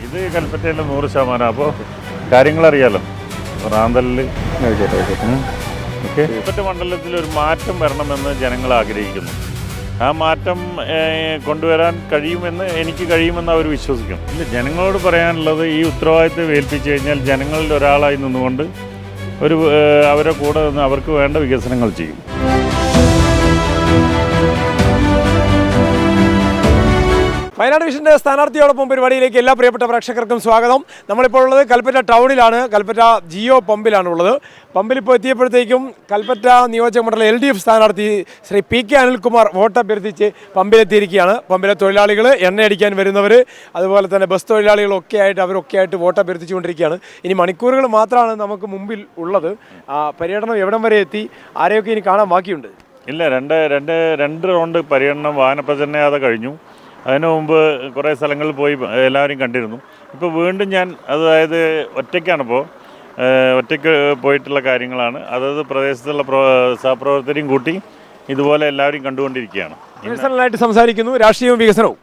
ഇത് കൽപ്പറ്റയിൽ 100%. അപ്പോൾ കാര്യങ്ങളറിയാലോ റാന്തലിൽ കൽപ്പറ്റ മണ്ഡലത്തിൽ ഒരു മാറ്റം വരണമെന്ന് ജനങ്ങൾ ആഗ്രഹിക്കുന്നു. ആ മാറ്റം കൊണ്ടുവരാൻ എനിക്ക് കഴിയുമെന്ന് അവർ വിശ്വസിക്കും. ഇല്ല, ജനങ്ങളോട് പറയാനുള്ളത് ഈ ഉത്തരവാദിത്തം ഏൽപ്പിച്ചു കഴിഞ്ഞാൽ ജനങ്ങളിൽ ഒരാളായി നിന്നുകൊണ്ട് അവരെ കൂടെ നിന്ന് അവർക്ക് വേണ്ട വികസനങ്ങൾ ചെയ്യും. വയനാട് വിഷൻ്റെ സ്ഥാനാർത്ഥിയോടൊപ്പം പരിപാടിയിലേക്ക് എല്ലാ പ്രിയപ്പെട്ട പ്രേക്ഷകർക്കും സ്വാഗതം. നമ്മളിപ്പോൾ ഉള്ളത് കൽപ്പറ്റ ടൗണിലാണ്. കൽപ്പറ്റ ജിയോ പമ്പിലാണ് ഉള്ളത്. പമ്പിലിപ്പോൾ എത്തിയപ്പോഴത്തേക്കും കൽപ്പറ്റ നിയോജക മണ്ഡലം LDF സ്ഥാനാർത്ഥി ശ്രീ PK അനിൽകുമാർ വോട്ട് അഭ്യർത്ഥിച്ച് പമ്പിലെത്തിയിരിക്കുകയാണ്. പമ്പിലെ തൊഴിലാളികൾ, എണ്ണയടിക്കാൻ വരുന്നവർ, അതുപോലെ തന്നെ ബസ് തൊഴിലാളികളൊക്കെ ആയിട്ട് വോട്ട് അഭ്യർത്ഥിച്ചുകൊണ്ടിരിക്കുകയാണ്. ഇനി മണിക്കൂറുകൾ മാത്രമാണ് നമുക്ക് മുമ്പിൽ ഉള്ളത്. പര്യടനം എവിടം വരെ എത്തി, ആരെയൊക്കെ ഇനി കാണാൻ ബാക്കിയുണ്ട്? ഇല്ല, രണ്ട് റൗണ്ട് പര്യടനം വാഹനപ്രചരണ കഴിഞ്ഞു. അതിനു മുമ്പ് കുറേ സ്ഥലങ്ങളിൽ പോയി എല്ലാവരും കണ്ടിരുന്നു. ഇപ്പോൾ വീണ്ടും ഞാൻ ഒറ്റയ്ക്കാണിപ്പോൾ ഒറ്റയ്ക്ക് പോയിട്ടുള്ള കാര്യങ്ങളാണ്. അതത് പ്രദേശത്തുള്ള സഹപ്രവർത്തകരെയും കൂട്ടി ഇതുപോലെ എല്ലാവരും കണ്ടുകൊണ്ടിരിക്കുകയാണ്. പേഴ്സണലായിട്ട് സംസാരിക്കുന്നു. രാഷ്ട്രീയവും വികസനവും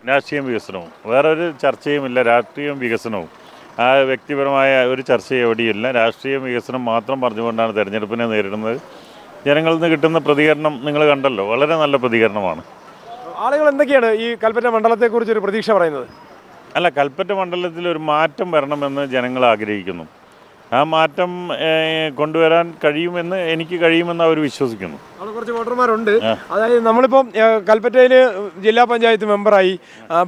വേറൊരു ചർച്ചയുമില്ല. രാഷ്ട്രീയവും വികസനവും ആ വ്യക്തിപരമായ ഒരു ചർച്ച എവിടെയില്ല. രാഷ്ട്രീയം വികസനം മാത്രം പറഞ്ഞുകൊണ്ടാണ് തെരഞ്ഞെടുപ്പിനെ നേരിടുന്നത്. ജനങ്ങളിൽ നിന്ന് കിട്ടുന്ന പ്രതികരണം നിങ്ങൾ കണ്ടല്ലോ, വളരെ നല്ല പ്രതികരണമാണ്. ആളുകൾ എന്തൊക്കെയാണ് ഈ കൽപ്പറ്റ മണ്ഡലത്തെക്കുറിച്ച് ഒരു പ്രതീക്ഷ പറയുന്നത്? അല്ല, കൽപ്പറ്റ മണ്ഡലത്തിൽ ഒരു മാറ്റം വരണമെന്ന് ജനങ്ങൾ ആഗ്രഹിക്കുന്നു. ആ മാറ്റം കൊണ്ടുവരാൻ എനിക്ക് കഴിയുമെന്ന് അവർ വിശ്വസിക്കുന്നു. അവിടെ കുറച്ച് വോട്ടർമാരുണ്ട്. അതായത് നമ്മളിപ്പം കൽപ്പറ്റയിൽ ജില്ലാ പഞ്ചായത്ത് മെമ്പറായി,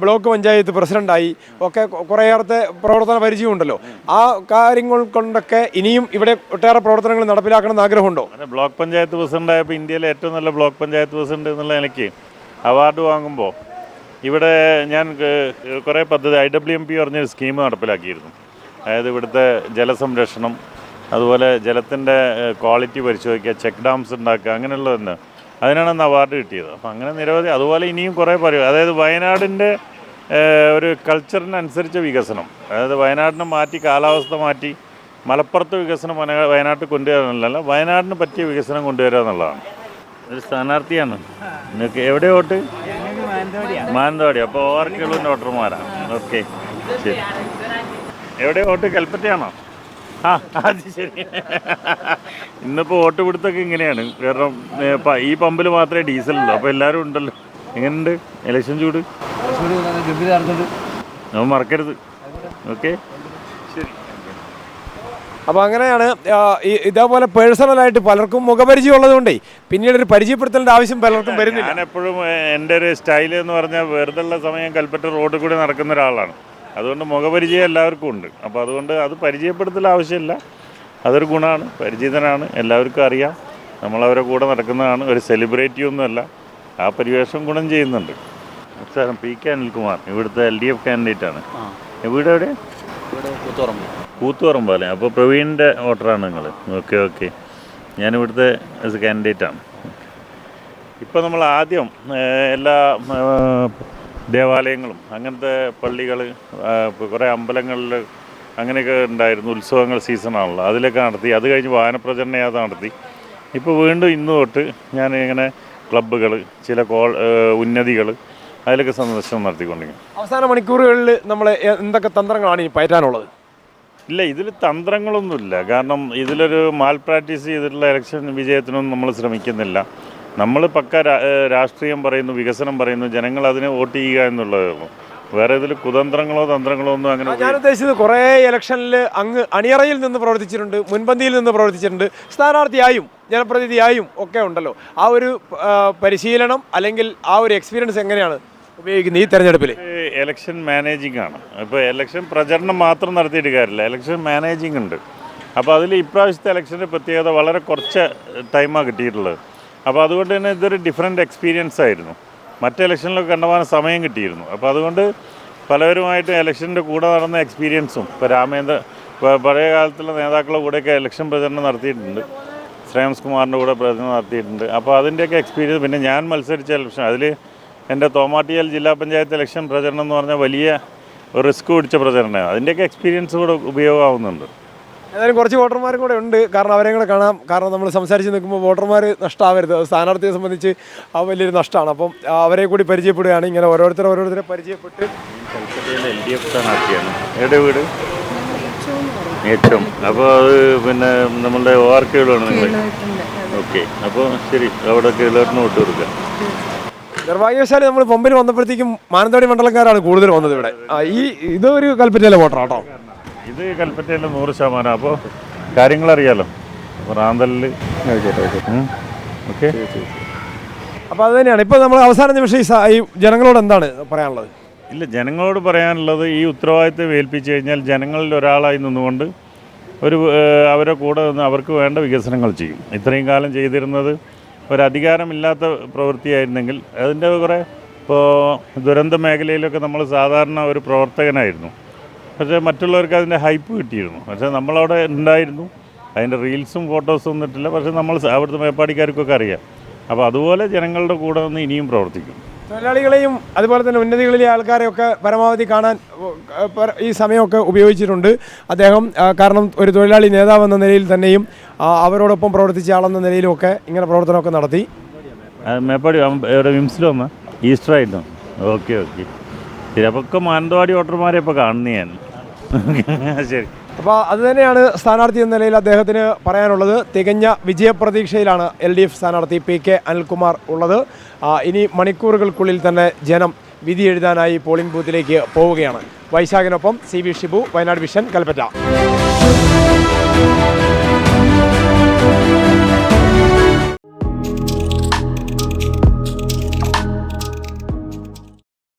ബ്ലോക്ക് പഞ്ചായത്ത് പ്രസിഡൻ്റായി ഒക്കെ കുറേയേറത്തെ പ്രവർത്തന പരിചയമുണ്ടല്ലോ. ആ കാര്യങ്ങൾ കൊണ്ടൊക്കെ ഇനിയും ഇവിടെ ഒട്ടേറെ പ്രവർത്തനങ്ങൾ നടപ്പിലാക്കണമെന്ന് ആഗ്രഹമുണ്ടോ? ബ്ലോക്ക് പഞ്ചായത്ത് പ്രസിഡൻ്റായപ്പോൾ ഇന്ത്യയിലെ ഏറ്റവും നല്ല ബ്ലോക്ക് പഞ്ചായത്ത് പ്രസിഡന്റ് എന്നുള്ള എനിക്ക് അവാർഡ് വാങ്ങുമ്പോൾ ഇവിടെ ഞാൻ കുറേ പദ്ധതി IWMP പറഞ്ഞൊരു സ്കീം നടപ്പിലാക്കിയിരുന്നു. അതായത് ഇവിടുത്തെ ജലസംരക്ഷണം, അതുപോലെ ജലത്തിൻ്റെ ക്വാളിറ്റി പരിശോധിക്കുക, ചെക്ക് ഡാംസ് ഉണ്ടാക്കുക, അങ്ങനെയുള്ളതന്നെ അതിനാണ് അന്ന് അവാർഡ് കിട്ടിയത്. അപ്പോൾ അങ്ങനെ നിരവധി, അതുപോലെ ഇനിയും കുറേ അതായത് വയനാടിൻ്റെ ഒരു കൾച്ചറിനനുസരിച്ച വികസനം, അതായത് വയനാടിനെ മാറ്റി, കാലാവസ്ഥ മാറ്റി മലപ്പുറത്ത് വികസനം വയനാട്ടിൽ കൊണ്ടുവരിക എന്നുള്ളതല്ല, വയനാടിന് പറ്റിയ വികസനം കൊണ്ടുവരിക എന്നുള്ളതാണ്. ഒരു സ്ഥാനാർത്ഥിയാണ്. നിങ്ങൾക്ക് എവിടെ വോട്ട്? മാനന്തവാടി. അപ്പോൾ ഓർക്കുള്ള വോട്ടർമാരാണ്. ഓക്കെ, ശരി. എവിടെ വോട്ട്? കൽപ്പറ്റയാണോ? അത് ശരി. ഇന്നിപ്പോൾ വോട്ട് പിടുത്തൊക്കെ ഇങ്ങനെയാണ്. കാരണം ഈ പമ്പിൽ മാത്രമേ ഡീസലുള്ളൂ. അപ്പോൾ എല്ലാവരും ഉണ്ടല്ലോ. എങ്ങനെയുണ്ട് ഇലക്ഷൻ ചൂട്? നമ്മൾ മറക്കരുത്. ഓക്കെ, ശരി. അപ്പോൾ അങ്ങനെയാണ്. ഇതേപോലെ പേഴ്സണലായിട്ട് പലർക്കും മുഖപരിചയം ഉള്ളതുകൊണ്ടേ പിന്നീട് ഒരു പരിചയപ്പെടുത്തേണ്ട ആവശ്യം പലർക്കും വരുന്നില്ല. ഞാൻ എപ്പോഴും എൻ്റെ ഒരു സ്റ്റൈൽ എന്ന് പറഞ്ഞാൽ വെറുതെ ഉള്ള സമയം കൽപ്പറ്റ റോഡിൽ കൂടി നടക്കുന്ന ഒരാളാണ്. അതുകൊണ്ട് മുഖപരിചയം എല്ലാവർക്കും ഉണ്ട്. അപ്പോൾ അതുകൊണ്ട് അത് പരിചയപ്പെടുത്തൽ ആവശ്യമില്ല. അതൊരു ഗുണമാണ്. പരിചിതനാണ്, എല്ലാവർക്കും അറിയാം. നമ്മളവരെ കൂടെ നടക്കുന്നതാണ്. ഒരു സെലിബ്രിറ്റി ഒന്നുമല്ല. ആ പരിവേഷം ഗുണം ചെയ്യുന്നുണ്ട്. നമസ്കാരം, PK അനിൽകുമാർ, ഇവിടുത്തെ LDF കാൻഡിഡേറ്റാണ്. വീട് എവിടെ? കൂത്തുപറമ്പ് അല്ലേ? അപ്പോൾ പ്രവീണിൻ്റെ വോട്ടറാണ് നിങ്ങൾ? ഓക്കെ. ഞാനിവിടുത്തെ കാൻഡിഡേറ്റാണ്. ഇപ്പോൾ നമ്മൾ ആദ്യം എല്ലാ ദേവാലയങ്ങളും അങ്ങനത്തെ പള്ളികൾ, കുറേ അമ്പലങ്ങളിൽ അങ്ങനെയൊക്കെ ഉണ്ടായിരുന്നു. ഉത്സവങ്ങൾ സീസണാണല്ലോ, അതിലൊക്കെ നടത്തി. അത് കഴിഞ്ഞ് വാഹനപ്രചരണ യാത്ര നടത്തി. ഇപ്പോൾ വീണ്ടും ഇന്ന് തൊട്ട് ഞാൻ ഇങ്ങനെ ക്ലബ്ബുകൾ, ചില ഉന്നതികൾ, അതിലൊക്കെ സന്ദർശനം നടത്തിക്കൊണ്ടിരിക്കും. അവസാന മണിക്കൂറുകളിൽ നമ്മൾ എന്തൊക്കെ തന്ത്രങ്ങളാണ് ഇനി പയറ്റാനുള്ളത്? ഇല്ല, ഇതിൽ തന്ത്രങ്ങളൊന്നുമില്ല. കാരണം ഇതിലൊരു മാൽ പ്രാക്ടീസ് ചെയ്തിട്ടുള്ള ഇലക്ഷൻ വിജയത്തിനൊന്നും നമ്മൾ ശ്രമിക്കുന്നില്ല. നമ്മൾ പക്ക രാഷ്ട്രീയം പറയുന്നു, വികസനം പറയുന്നു, ജനങ്ങൾ അതിനെ വോട്ട് ചെയ്യുക എന്നുള്ളതായിരുന്നു. വേറെ ഇതിൽ കുതന്ത്രങ്ങളോ തന്ത്രങ്ങളോ ഒന്നും അങ്ങനെ. ഞാൻ ഉദ്ദേശിച്ചത് കുറേ ഇലക്ഷനിൽ അണിയറയിൽ നിന്ന് പ്രവർത്തിച്ചിട്ടുണ്ട്, മുൻപന്തിയിൽ നിന്ന് പ്രവർത്തിച്ചിട്ടുണ്ട്, സ്ഥാനാർത്ഥിയായും ജനപ്രതിനിധിയായും ഒക്കെ ഉണ്ടല്ലോ. ആ ഒരു പരിശീലനം അല്ലെങ്കിൽ ആ ഒരു എക്സ്പീരിയൻസ് എങ്ങനെയാണ് ഉപയോഗിക്കുന്നത് ഈ തെരഞ്ഞെടുപ്പിൽ? ഇലക്ഷൻ മാനേജിങ് ആണ്. ഇപ്പോൾ ഇലക്ഷൻ പ്രചരണം മാത്രം നടത്തിയിട്ട് കാര്യമില്ല, ഇലക്ഷൻ മാനേജിങ് ഉണ്ട്. അപ്പോൾ അതിൽ ഇപ്രാവശ്യത്തെ ഇലക്ഷൻ്റെ പ്രത്യേകത വളരെ കുറച്ച് ടൈമാണ് കിട്ടിയിട്ടുള്ളത്. അപ്പോൾ അതുകൊണ്ട് തന്നെ ഇതൊരു ഡിഫറെൻ്റ് എക്സ്പീരിയൻസ് ആയിരുന്നു. മറ്റ് ഇലക്ഷനിലൊക്കെ കണ്ടുപോകാൻ സമയം കിട്ടിയിരുന്നു. അപ്പോൾ അതുകൊണ്ട് പലവരുമായിട്ട് ഇലക്ഷൻ്റെ കൂടെ നടന്ന എക്സ്പീരിയൻസും, ഇപ്പോൾ പഴയ കാലത്തുള്ള നേതാക്കളുടെ കൂടെയൊക്കെ ഇലക്ഷൻ പ്രചരണം നടത്തിയിട്ടുണ്ട്. ശ്രേയംസ് കുമാറിൻ്റെ കൂടെ പ്രചരണം നടത്തിയിട്ടുണ്ട്. അപ്പോൾ അതിൻ്റെയൊക്കെ എക്സ്പീരിയൻസ്. പിന്നെ ഞാൻ മത്സരിച്ച ഇലക്ഷൻ, അതിൽ എൻ്റെ തോമാട്ടിയാൽ ജില്ലാ പഞ്ചായത്ത് ഇലക്ഷൻ പ്രചരണം എന്ന് പറഞ്ഞാൽ വലിയ റിസ്ക് പിടിച്ച പ്രചരണമാണ്. അതിൻ്റെയൊക്കെ എക്സ്പീരിയൻസ് കൂടെ ഉപയോഗമാവുന്നുണ്ട്. ഏതായാലും കുറച്ച് വോട്ടർമാരും കൂടെ ഉണ്ട്, കാരണം അവരെയും കൂടെ കാണാം. കാരണം നമ്മൾ സംസാരിച്ച് നിൽക്കുമ്പോൾ വോട്ടർമാർ നഷ്ടമാവരുത്, സ്ഥാനാർത്ഥിയെ സംബന്ധിച്ച് ആ വലിയൊരു നഷ്ടമാണ്. അപ്പം അവരെ കൂടി പരിചയപ്പെടുകയാണ്. ഇങ്ങനെ ഓരോരുത്തരെ പരിചയപ്പെട്ട്. കൽപ്പറ്റയിലെ LDF സ്ഥാനാർത്ഥിയാണ്. എവിടെ വീട്? ഏറ്റവും. അപ്പോൾ അത് പിന്നെ നമ്മളുടെ ORKകളാണ് നിങ്ങൾ? ഓക്കെ. അപ്പോൾ ശരി, അവിടെ കേരളത്തിന് വോട്ട് കൊടുക്കുക. നിർഭാഗ്യവശാല് നമ്മൾ പമ്പിൽ വന്നപ്പോഴത്തേക്കും മാനന്തവാടി മണ്ഡലക്കാരാണ് കൂടുതൽ വന്നത് ഇവിടെ. ഇതൊരു കൽപ്പറ്റയിലെ വോട്ടറാണ് കേട്ടോ. ഇത് കൽപ്പറ്റയിലെ 100%. അപ്പോൾ കാര്യങ്ങളറിയാലോ. അപ്പോൾ റാന്തലിൽ ഓക്കെ. അപ്പോൾ അത് തന്നെയാണ് ഇപ്പോൾ നമ്മൾ അവസാന നിമിഷം ഈ ജനങ്ങളോട് എന്താണ് പറയാനുള്ളത്? ഇല്ല, ജനങ്ങളോട് പറയാനുള്ളത് ഈ ഉത്തരവാദിത്തം ഏൽപ്പിച്ചു കഴിഞ്ഞാൽ ജനങ്ങളിൽ ഒരാളായി നിന്നുകൊണ്ട് അവരെ കൂടെ നിന്ന് അവർക്ക് വേണ്ട വികസനങ്ങൾ ചെയ്യും. ഇത്രയും കാലം ചെയ്തിരുന്നത് ഒരധികാരമില്ലാത്ത പ്രവൃത്തിയായിരുന്നെങ്കിൽ അതിൻ്റെ കുറേ ഇപ്പോൾ ദുരന്ത മേഖലയിലൊക്കെ നമ്മൾ സാധാരണ ഒരു പ്രവർത്തകനായിരുന്നു. പക്ഷേ മറ്റുള്ളവർക്ക് അതിൻ്റെ ഹൈപ്പ് കിട്ടിയിരുന്നു. പക്ഷേ നമ്മളവിടെ ഉണ്ടായിരുന്നു. അതിൻ്റെ റീൽസും ഫോട്ടോസും ഒന്നിട്ടില്ല. പക്ഷേ നമ്മൾ അവിടുത്തെ മേപ്പാടിക്കാർക്കൊക്കെ അറിയാം. അപ്പോൾ അതുപോലെ ജനങ്ങളുടെ കൂടെ നിന്ന് ഇനിയും പ്രവർത്തിക്കും. തൊഴിലാളികളെയും അതുപോലെ തന്നെ ഉന്നതികളിലെ ആൾക്കാരെയൊക്കെ പരമാവധി കാണാൻ ഈ സമയമൊക്കെ ഉപയോഗിച്ചിട്ടുണ്ട് അദ്ദേഹം. കാരണം ഒരു തൊഴിലാളി നേതാവ് എന്ന നിലയിൽ തന്നെയും അവരോടൊപ്പം പ്രവർത്തിച്ച ആളെന്ന നിലയിലുമൊക്കെ ഇങ്ങനെ പ്രവർത്തനമൊക്കെ നടത്തി. മേപ്പാടി എവിടെ വിംസിൽ വന്ന ഈസ്റ്റർ ആയിരുന്നു. ഓക്കെ. ശരി, അപ്പോൾ മാനന്തവാടി വോട്ടർമാരെ ഇപ്പോൾ കാണുന്ന ഞാൻ. ശരി. അപ്പോൾ അത് തന്നെയാണ് സ്ഥാനാർത്ഥി എന്ന നിലയിൽ അദ്ദേഹത്തിന് പറയാനുള്ളത്. തികഞ്ഞ വിജയപ്രതീക്ഷയിലാണ് LDF സ്ഥാനാർത്ഥി PK അനിൽകുമാർ ഉള്ളത്. ഇനി മണിക്കൂറുകൾക്കുള്ളിൽ തന്നെ ജനം വിധി എഴുതാനായി പോളിംഗ് ബൂത്തിലേക്ക് പോവുകയാണ്. വൈശാഖിനൊപ്പം CB ഷിബു, വയനാട് വിഷൻ, കൽപ്പറ്റ.